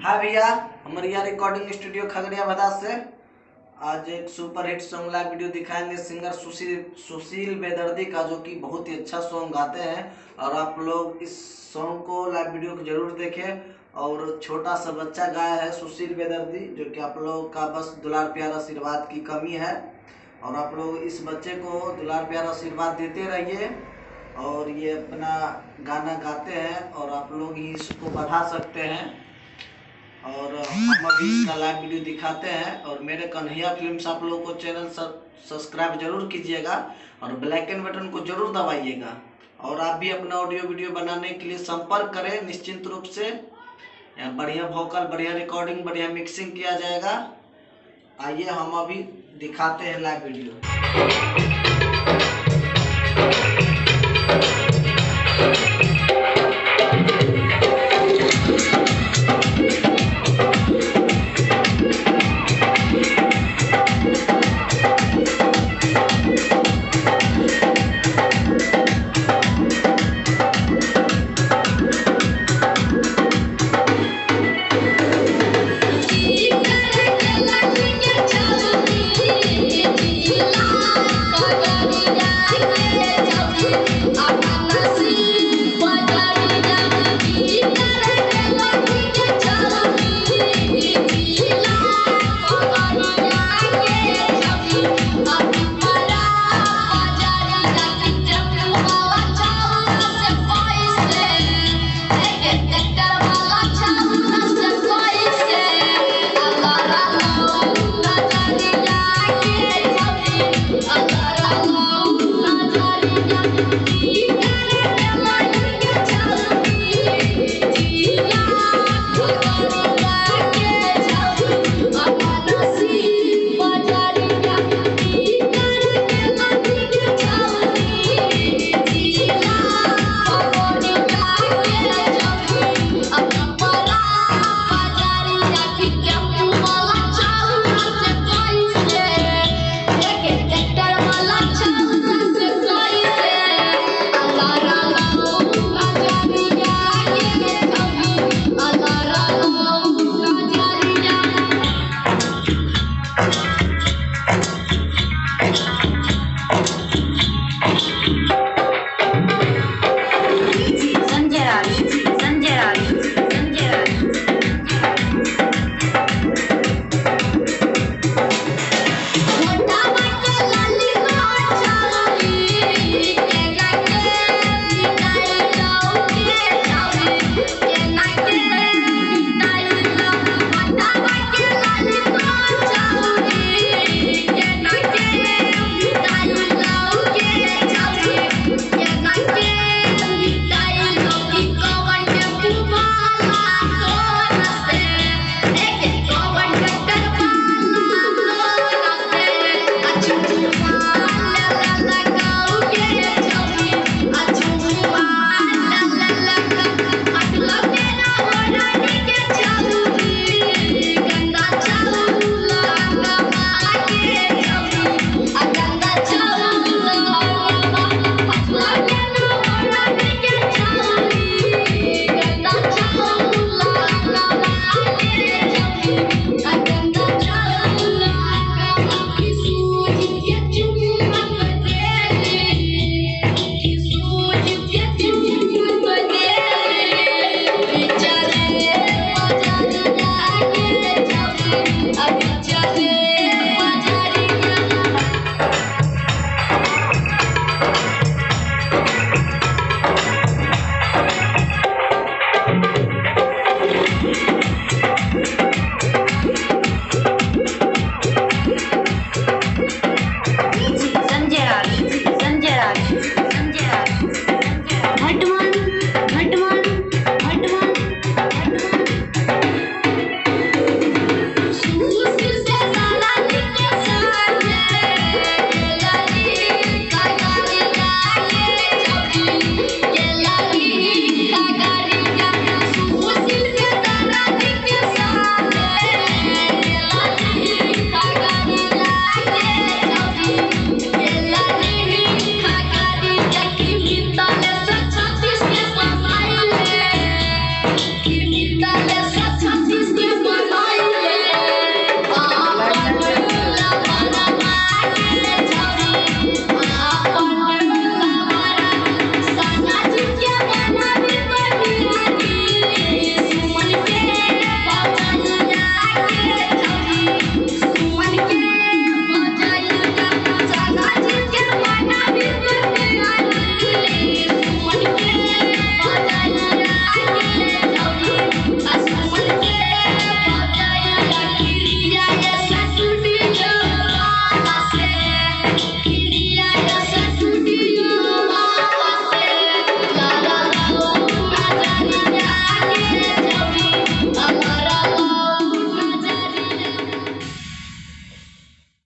हाँ भैया, हमारे यहाँ रिकॉर्डिंग स्टूडियो खगड़िया भदा से आज एक super hit song live video दिखाएंगे सिंगर सुशील बेदर्दी का, जो कि बहुत ही अच्छा सॉन्ग गाते हैं। और आप लोग इस सॉन्ग को लाइव वीडियो को जरूर देखें। और छोटा सा बच्चा गाया है सुशील बेदर्दी, जो कि आप लोग का बस दुलार प्यार आशीर्वाद की कमी है। और आप लोग इस बच्चे को दुलार प्यार आशीर्वाद देते रहिए। और ये अपना गाना गाते हैं और आप लोग ही इसको बढ़ा सकते हैं। और हम अभी इसका लाइव वीडियो दिखाते हैं। और मेरे कन्हैया फिल्म्स आप लोगों को चैनल सब्सक्राइब जरूर कीजिएगा और बेल आइकन बटन को जरूर दबाइएगा। और आप भी अपना ऑडियो वीडियो बनाने के लिए संपर्क करें निश्चिंत रूप से। बढ़िया वोकल, बढ़िया रिकॉर्डिंग, बढ़िया मिक्सिंग किया जाएगा। आइए हम अभी दिखाते हैं लाइव वीडियो। I'm